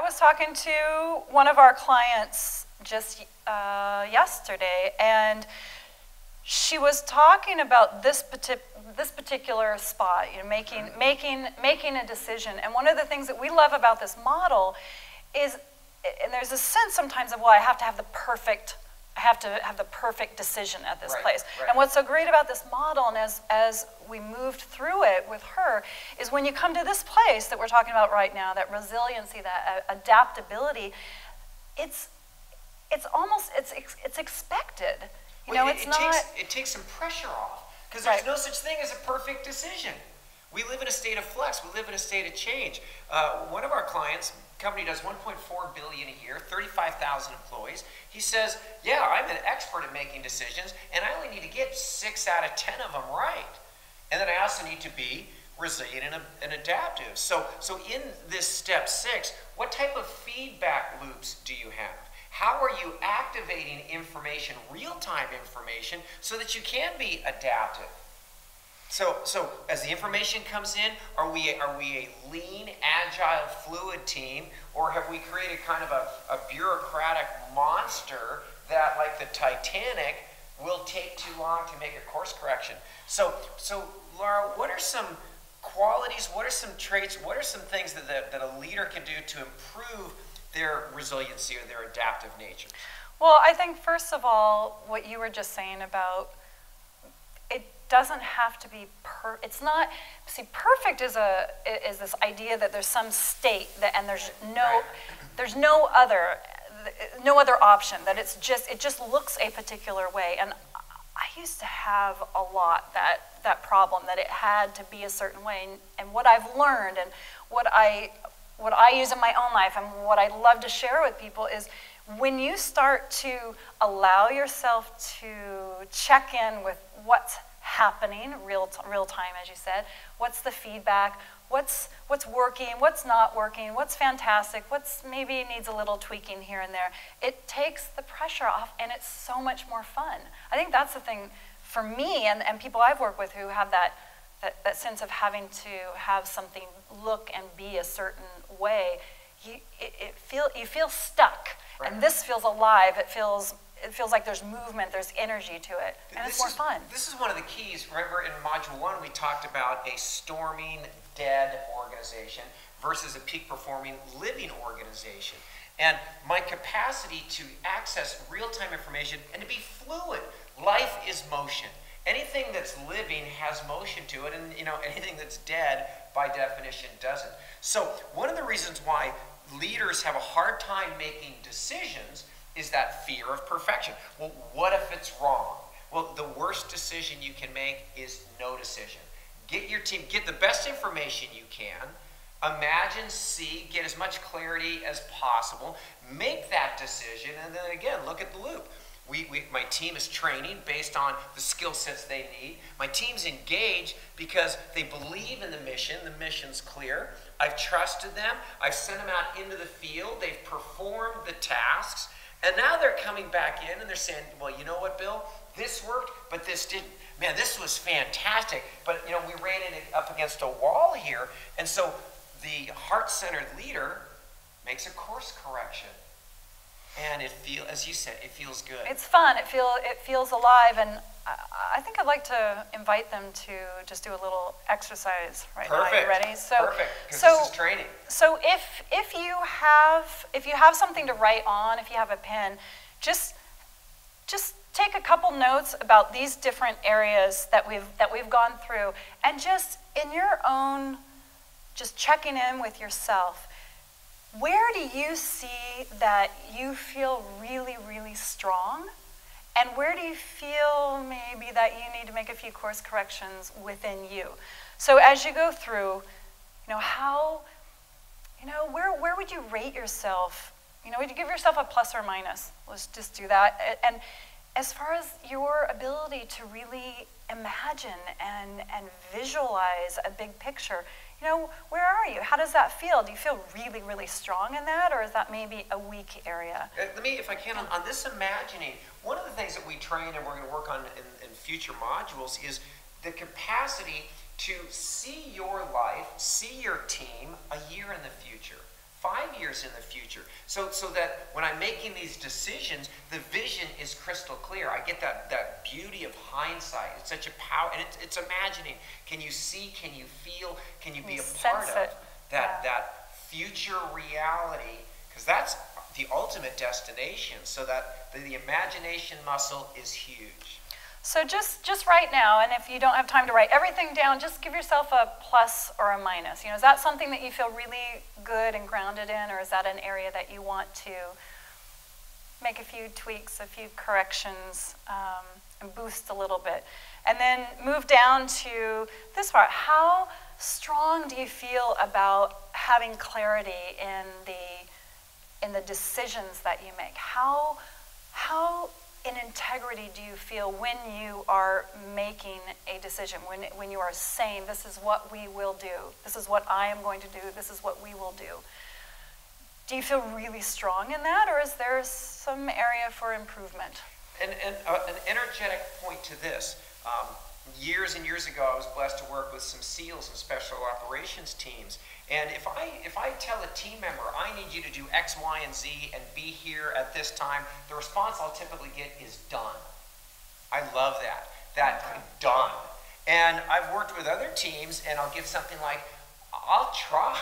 was talking to one of our clients just yesterday, and she was talking about this particular spot, you know, making a decision. And one of the things that we love about this model is, and there's a sense sometimes of, well, I have to have the perfect decision at this place. Right. And what's so great about this model, and as we moved through it with her, is when you come to this place that we're talking about right now, that resiliency, that adaptability, it's expected. You know, it takes some pressure off, because there's no such thing as a perfect decision. We live in a state of flux. We live in a state of change. One of our clients, company does $1.4 billion a year, 35,000 employees. He says, yeah, I'm an expert at making decisions, and I only need to get 6 out of 10 of them right. And then I also need to be resilient and adaptive. So in this step 6, what type of feedback loops do you have? How are you activating information, real-time information, so that you can be adaptive? So as the information comes in, are we a lean, agile, fluid team, or have we created kind of a bureaucratic monster that, like the Titanic, will take too long to make a course correction? So Laura, what are some qualities, what are some traits, what are some things that a leader can do to improve their resiliency or their adaptive nature? Well, I think first of all, what you were just saying about, it doesn't have to be it's not, see, perfect is this idea that there's some state that, and there's no other option, that it just looks a particular way. And I used to have a lot that problem, that it had to be a certain way. And what I've learned, and what I use in my own life, and what I love to share with people, is when you start to allow yourself to check in with what's happening real time, as you said, what's the feedback, what's working, what's not working, what's fantastic, what's maybe needs a little tweaking here and there, it takes the pressure off, and it's so much more fun. I think that's the thing for me and people I've worked with who have that sense of having to have something look and be a certain way. You feel stuck, right. And this feels alive. It feels like there's movement, there's energy to it, and it's more fun. This is one of the keys. Remember in Module 1 we talked about a storming, dead organization versus a peak-performing, living organization. And my capacity to access real-time information and to be fluid. Life is motion. Anything that's living has motion to it, and anything that's dead by definition doesn't. So one of the reasons why leaders have a hard time making decisions is that fear of perfection. Well, what if it's wrong? Well, the worst decision you can make is no decision. Get your team, get the best information you can, imagine, see, get as much clarity as possible, make that decision, and then again, look at the loop. My team is training based on the skill sets they need. My team's engaged because they believe in the mission. The mission's clear. I've trusted them. I've sent them out into the field. They've performed the tasks. And now they're coming back in and they're saying, well, you know what, Bill? This worked, but this didn't. Man, this was fantastic. But, we ran up against a wall here. And so the heart-centered leader makes a course correction. And as you said, it feels good. It's fun. It feels alive, and I think I'd like to invite them to just do a little exercise right now. Are you ready? Perfect. Because this is training. So if you have something to write on, if you have a pen, just take a couple notes about these different areas that we've gone through, and just in your own, just checking in with yourself. Where do you see that you feel really, really strong? And where do you feel maybe that you need to make a few course corrections within you? So as you go through, where would you rate yourself? Would you give yourself a plus or minus? Let's just do that. And as far as your ability to really imagine and visualize a big picture, where are you? How does that feel? Do you feel really, really strong in that, or is that maybe a weak area? Let me, if I can, on this imagining, one of the things that we train and we're going to work on in future modules is the capacity to see your life, see your team a year in the future, 5 years in the future, so that when I'm making these decisions, the vision is crystal clear. I get that beauty of hindsight. It's such a power, and it's imagining. Can you see? Can you feel? Can you be a part of that future reality? Because that's the ultimate destination. So that the imagination muscle is huge. So just right now, and if you don't have time to write everything down, just give yourself a plus or a minus. Is that something that you feel really good and grounded in, or is that an area that you want to make a few tweaks, a few corrections, and boost a little bit? And then move down to this part. How strong do you feel about having clarity in the decisions that you make? How in integrity do you feel when you are making a decision, when you are saying, this is what we will do, this is what I am going to do, this is what we will do? Do you feel really strong in that, or is there some area for improvement? And an energetic point to this. Years and years ago, I was blessed to work with some SEALs and special operations teams. And if I tell a team member, I need you to do X, Y, and Z and be here at this time, the response I'll typically get is done. I love that. Done. And I've worked with other teams, and I'll give something like, I'll try.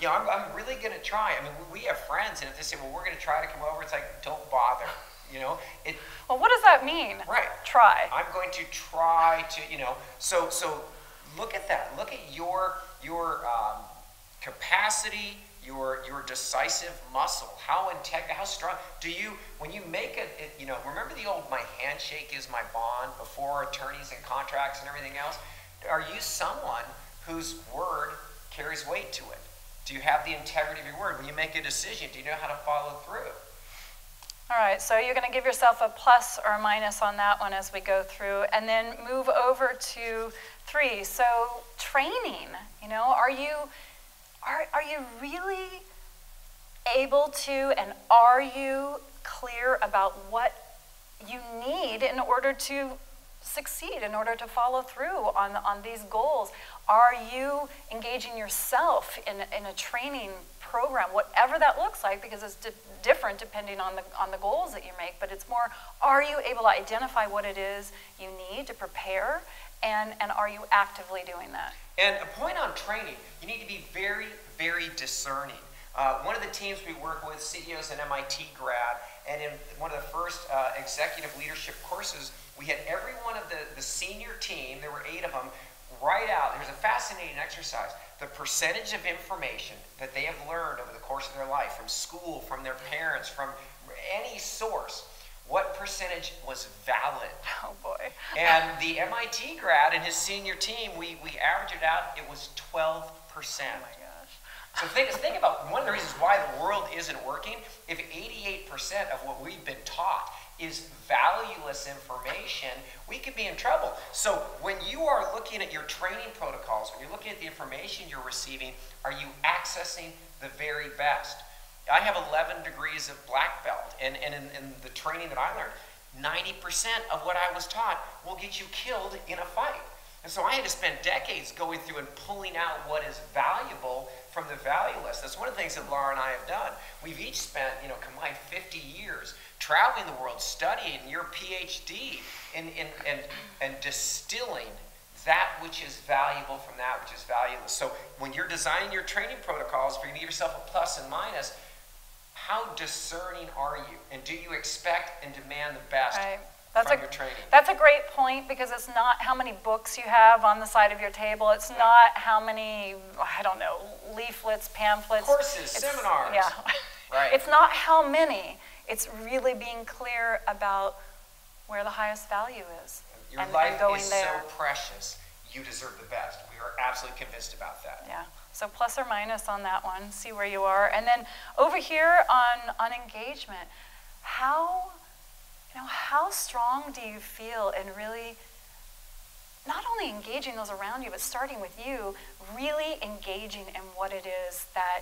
I'm really going to try. I mean, we have friends, and if they say, well, we're going to try to come over, it's like, don't bother. Well, what does that mean? Right. Try. I'm going to try to, so look at that. Look at your capacity, your decisive muscle. How strong do you, when you make it, remember the old, my handshake is my bond before attorneys and contracts and everything else? Are you someone whose word carries weight to it? Do you have the integrity of your word? When you make a decision, do you know how to follow through? All right, so you're going to give yourself a plus or a minus on that one as we go through, and then move over to 3. So training, are you really able to, and are you clear about what you need in order to succeed, in order to follow through on these goals? Are you engaging yourself in a training program, whatever that looks like, because it's different depending on the goals that you make, but it's more, are you able to identify what it is you need to prepare, and are you actively doing that? And a point on training, you need to be very, very discerning. One of the teams we work with, CEO's an MIT grad, and in one of the first executive leadership courses, we had every one of the senior team, there were 8 of them, write out, there's a fascinating exercise, the percentage of information that they have learned over the course of their life, from school, from their parents, from any source, what percentage was valid. Oh boy. And the MIT grad and his senior team, we averaged it out, it was 12%. Oh my gosh. So think about one of the reasons why the world isn't working. If 88% of what we've been taught is valueless information, we could be in trouble. So when you are looking at your training protocols, when you're looking at the information you're receiving, are you accessing the very best? I have 11 degrees of black belt, and in the training that I learned, 90% of what I was taught will get you killed in a fight. And so I had to spend decades going through and pulling out what is valuable from the valueless. That's one of the things that Laura and I have done. We've each spent, combined 50 years traveling the world, studying your PhD, and distilling that which is valuable from that which is valueless. So when you're designing your training protocols, if you're going to give yourself a plus and minus, how discerning are you? And do you expect and demand the best from your training? That's a great point, because it's not how many books you have on the side of your table. It's not how many, leaflets, pamphlets. Courses, seminars. Yeah. Right. It's not how many. It's really being clear about where the highest value is. Your life is so precious. You deserve the best. We are absolutely convinced about that. Yeah. So plus or minus on that one. See where you are. And then over here on engagement, how strong do you feel in really not only engaging those around you, but starting with you, really engaging in what it is that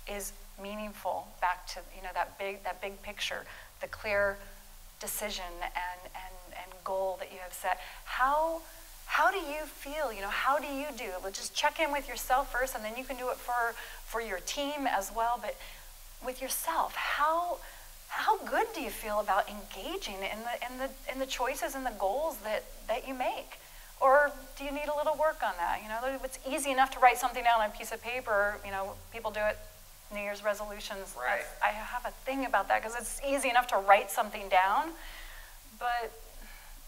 is meaningful back to that big picture, the clear decision and goal that you have set. How how do you feel? You know, how do you do? Well, just check in with yourself first, and then you can do it for your team as well. But with yourself, how good do you feel about engaging in the choices and the goals that you make? Or do you need a little work on that? You know, it's easy enough to write something down on a piece of paper. You know, people do it, New Year's resolutions. Right. I have a thing about that because it's easy enough to write something down. But,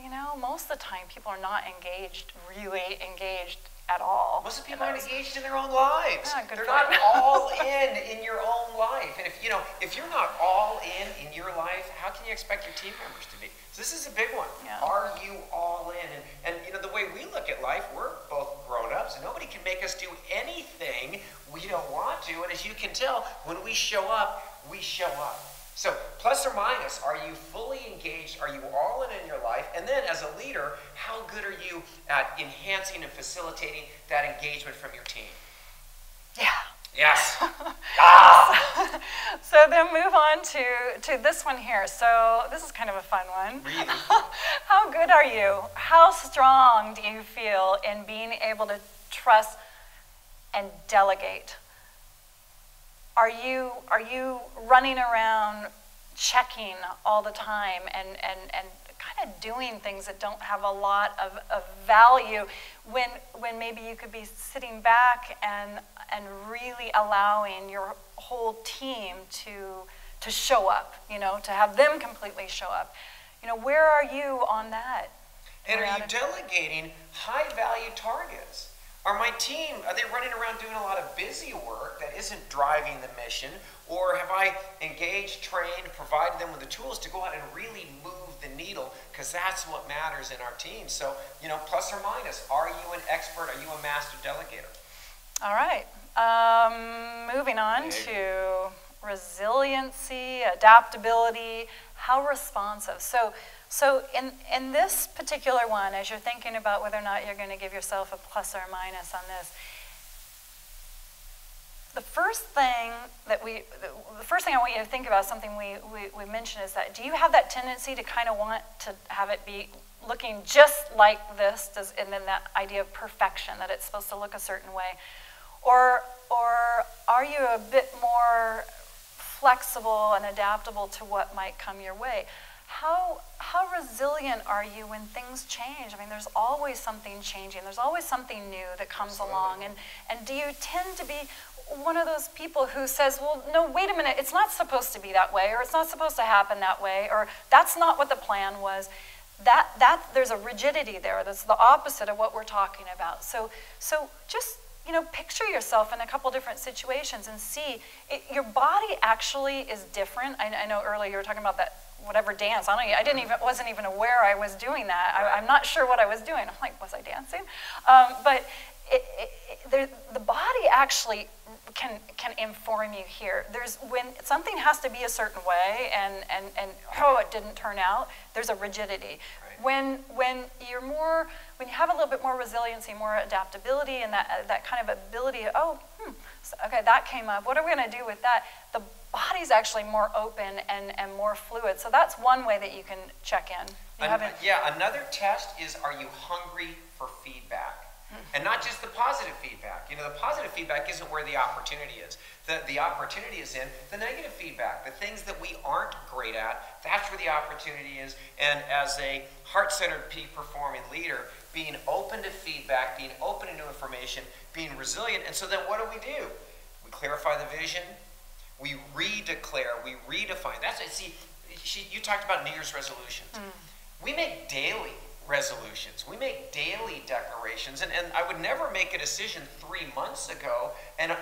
you know, most of the time people are not engaged, really engaged at all. Most of the people aren't engaged in their own lives. Yeah, They're not all in your own life. And if you're not all in your life, how can you expect your team members to be? So this is a big one. Yeah. Are you all in? And you know, the way we look at life, we're both grown-ups, and nobody can make us do anything we don't want to. And as you can tell, when we show up, we show up. So plus or minus, are you fully engaged? Are you all in your life? And then as a leader, how good are you at enhancing and facilitating that engagement from your team? Yeah. Yes. Ah! So then move on to this one here. So this is kind of a fun one. Really? How good are you? How strong do you feel in being able to trust and delegate? Are you running around checking all the time and kind of doing things that don't have a lot of value when maybe you could be sitting back and really allowing your whole team to show up, you know, to have them completely show up? You know, where are you on that? And are you delegating high-value targets? Are my team, are they running around doing a lot of busy work that isn't driving the mission? Or have I engaged, trained, provided them with the tools to go out and really move the needle? Because that's what matters in our team. So, you know, plus or minus, are you an expert? Are you a master delegator? All right. Moving on to resiliency, adaptability, how responsive. So in this particular one, as you're thinking about whether or not you're going to give yourself a plus or minus on this, the first thing I want you to think about, something we mentioned, is that do you have that tendency to kind of want to have it be looking just like this, and then that idea of perfection, that it's supposed to look a certain way? Or are you a bit more flexible and adaptable to what might come your way? How resilient are you when things change? I mean, there's always something changing. There's always something new that comes along. And do you tend to be one of those people who says, well, no, wait a minute, it's not supposed to be that way, or it's not supposed to happen that way, or that's not what the plan was? There's a rigidity there. That's the opposite of what we're talking about. So just, you know, picture yourself in a couple different situations and see your body actually is different. I know earlier you were talking about that whatever dance. Wasn't even aware I was doing that. I'm not sure what I was doing. I'm like, was I dancing? But the body actually can inform you here. When something has to be a certain way and it didn't turn out, there's a rigidity. Right. When you have a little bit more resiliency, more adaptability, and that kind of ability, okay, that came up. What are we going to do with that? The body's actually more open and more fluid. So that's one way that you can check in. Another test is, are you hungry for feedback? And not just the positive feedback. You know, the positive feedback isn't where the opportunity is. The opportunity is in the negative feedback, the things that we aren't great at. That's where the opportunity is. And as a heart-centered, peak-performing leader, being open to feedback, being open to new information, being resilient. And so then what do? We clarify the vision. We redeclare. We redefine. You talked about New Year's resolutions. We make daily resolutions. We make daily declarations, and I would never make a decision 3 months ago and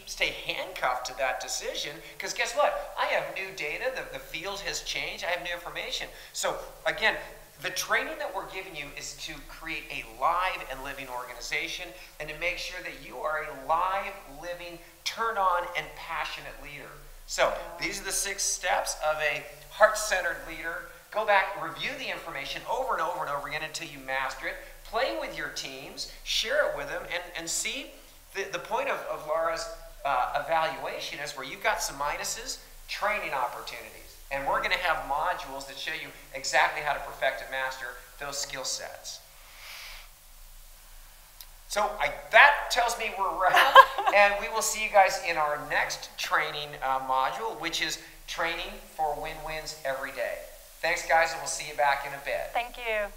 stay handcuffed to that decision, because guess what? I have new data, the field has changed, I have new information. So again, the training that we're giving you is to create a live and living organization and to make sure that you are a live, living, turn on, and passionate leader. So these are the 6 steps of a heart-centered leader. Go back, review the information over and over and over again until you master it. Play with your teams, share it with them, and see the point of Laura's evaluation is where you've got some minuses, training opportunities. And we're going to have modules that show you exactly how to perfect and master those skill sets. So that tells me we're around, and we will see you guys in our next training module, which is training for win-wins every day. Thanks, guys, and we'll see you back in a bit. Thank you.